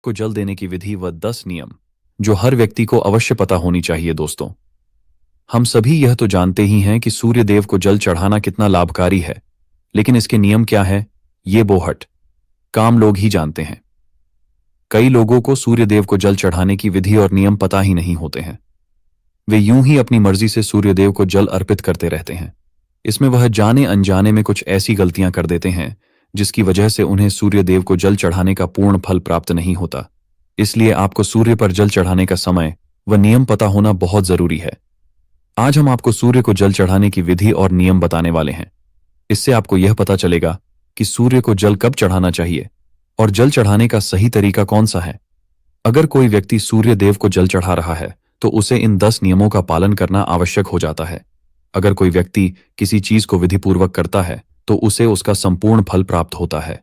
को जल देने की विधि व 10 नियम जो हर व्यक्ति को अवश्य पता होनी चाहिए। दोस्तों, हम सभी यह तो जानते ही हैं कि सूर्य देव को जल चढ़ाना कितना लाभकारी है, लेकिन इसके नियम क्या है, ये बोहट काम लोग ही जानते हैं। कई लोगों को सूर्य देव को जल चढ़ाने की विधि और नियम पता ही नहीं होते हैं। वे यूं ही अपनी मर्जी से सूर्य देव को जल अर्पित करते रहते हैं। इसमें वह जाने अनजाने में कुछ ऐसी गलतियां कर देते हैं जिसकी वजह से उन्हें सूर्य देव को जल चढ़ाने का पूर्ण फल प्राप्त नहीं होता। इसलिए आपको सूर्य पर जल चढ़ाने का समय व नियम पता होना बहुत जरूरी है। आज हम आपको सूर्य को जल चढ़ाने की विधि और नियम बताने वाले हैं। इससे आपको यह पता चलेगा कि सूर्य को जल कब चढ़ाना चाहिए और जल चढ़ाने का सही तरीका कौन सा है। अगर कोई व्यक्ति सूर्य देव को जल चढ़ा रहा है तो उसे इन 10 नियमों का पालन करना आवश्यक हो जाता है। अगर कोई व्यक्ति किसी चीज को विधिपूर्वक करता है तो उसे उसका संपूर्ण फल प्राप्त होता है।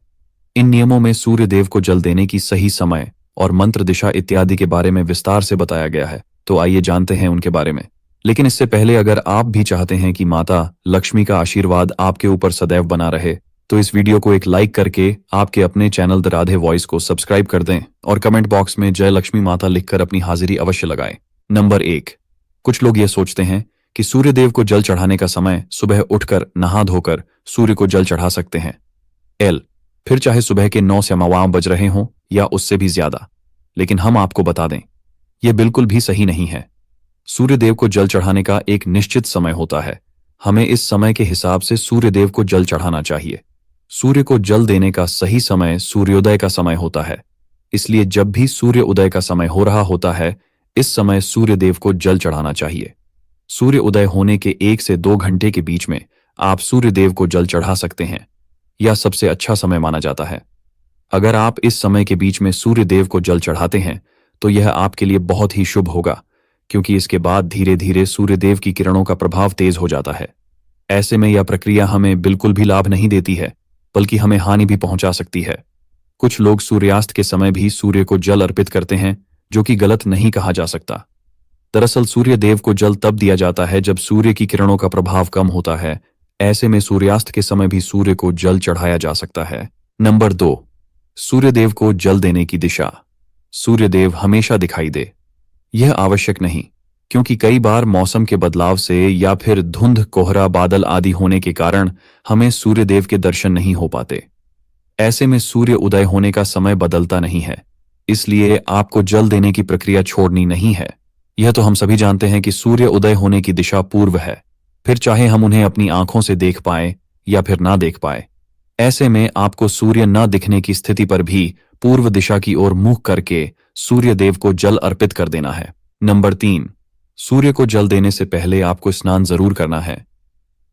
इन नियमों में सूर्य देव को जल देने की सही समय और मंत्र दिशा इत्यादि के बारे में विस्तार से बताया गया है। तो आइए जानते हैं उनके बारे में। लेकिन इससे पहले अगर आप भी चाहते हैं कि माता लक्ष्मी का आशीर्वाद आपके ऊपर सदैव बना रहे तो इस वीडियो को एक लाइक करके आपके अपने चैनल द राधे वॉइस को सब्सक्राइब कर दें और कमेंट बॉक्स में जय लक्ष्मी माता लिखकर अपनी हाजिरी अवश्य लगाएं। नंबर 1, कुछ लोग ये सोचते हैं कि सूर्य देव को जल चढ़ाने का समय सुबह उठकर नहा धोकर सूर्य को जल चढ़ा सकते हैं। फिर चाहे सुबह के 9 से 9 बज रहे हों या उससे भी ज्यादा। लेकिन हम आपको बता दें, यह बिल्कुल भी सही नहीं है। सूर्य देव को जल चढ़ाने का एक निश्चित समय होता है। हमें इस समय के हिसाब से सूर्य देव को जल चढ़ाना चाहिए। सूर्य को जल देने का सही समय सूर्योदय का समय होता है। इसलिए जब भी सूर्य उदय का समय हो रहा होता है, इस समय सूर्य देव को जल चढ़ाना चाहिए। सूर्य उदय होने के 1 से 2 घंटे के बीच में आप सूर्य देव को जल चढ़ा सकते हैं। यह सबसे अच्छा समय माना जाता है। अगर आप इस समय के बीच में सूर्य देव को जल चढ़ाते हैं तो यह आपके लिए बहुत ही शुभ होगा, क्योंकि इसके बाद धीरे धीरे सूर्य देव की किरणों का प्रभाव तेज हो जाता है। ऐसे में यह प्रक्रिया हमें बिल्कुल भी लाभ नहीं देती है, बल्कि हमें हानि भी पहुंचा सकती है। कुछ लोग सूर्यास्त के समय भी सूर्य को जल अर्पित करते हैं, जो कि गलत नहीं कहा जा सकता। दरअसल सूर्य देव को जल तब दिया जाता है जब सूर्य की किरणों का प्रभाव कम होता है। ऐसे में सूर्यास्त के समय भी सूर्य को जल चढ़ाया जा सकता है। नंबर 2, सूर्य देव को जल देने की दिशा। सूर्य देव हमेशा दिखाई दे, यह आवश्यक नहीं, क्योंकि कई बार मौसम के बदलाव से या फिर धुंध, कोहरा, बादल आदि होने के कारण हमें सूर्य देव के दर्शन नहीं हो पाते। ऐसे में सूर्य उदय होने का समय बदलता नहीं है, इसलिए आपको जल देने की प्रक्रिया छोड़नी नहीं है। यह तो हम सभी जानते हैं कि सूर्य उदय होने की दिशा पूर्व है, फिर चाहे हम उन्हें अपनी आंखों से देख पाए या फिर ना देख पाए। ऐसे में आपको सूर्य न दिखने की स्थिति पर भी पूर्व दिशा की ओर मुंह करके सूर्य देव को जल अर्पित कर देना है। नंबर 3, सूर्य को जल देने से पहले आपको स्नान जरूर करना है।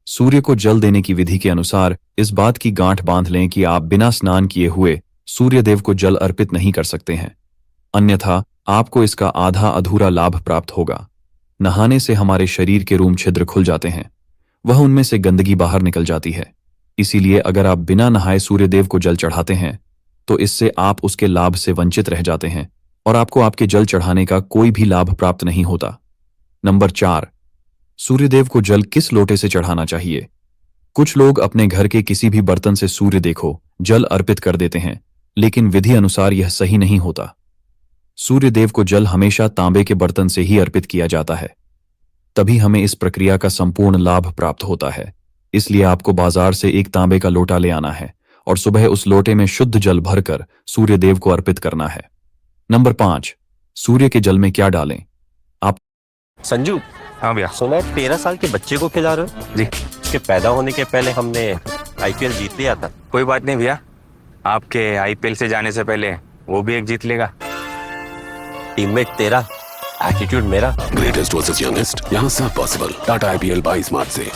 सूर्य को जल देने की विधि के अनुसार इस बात की गांठ बांध लें कि आप बिना स्नान किए हुए सूर्य देव को जल अर्पित नहीं कर सकते हैं, अन्यथा आपको इसका आधा अधूरा लाभ प्राप्त होगा। नहाने से हमारे शरीर के रूम छिद्र खुल जाते हैं, वह उनमें से गंदगी बाहर निकल जाती है। इसीलिए अगर आप बिना नहाए सूर्य देव को जल चढ़ाते हैं तो इससे आप उसके लाभ से वंचित रह जाते हैं और आपको आपके जल चढ़ाने का कोई भी लाभ प्राप्त नहीं होता। नंबर 4, सूर्य देव को जल किस लोटे से चढ़ाना चाहिए। कुछ लोग अपने घर के किसी भी बर्तन से सूर्य देखो जल अर्पित कर देते हैं, लेकिन विधि अनुसार यह सही नहीं होता। सूर्य देव को जल हमेशा तांबे के बर्तन से ही अर्पित किया जाता है, तभी हमें इस प्रक्रिया का संपूर्ण लाभ प्राप्त होता है। इसलिए आपको बाजार से एक तांबे का लोटा ले आना है और सुबह उस लोटे में शुद्ध जल भरकर सूर्य देव को अर्पित करना है। नंबर 5, सूर्य के जल में क्या डालें। आप संजू, हाँ भैया। सुना है 13 साल के बच्चे को खिला रहे हो जी। उसके पैदा होने के पहले हमने आईपीएल जीत लिया था। कोई बात नहीं भैया, आपके आईपीएल से जाने से पहले वो भी एक जीत लेगा। टीममेट तेरा, एटीट्यूड मेरा। Greatest versus youngest, यहाँ सब पॉसिबल। टाटा IPL 22 मार्च से।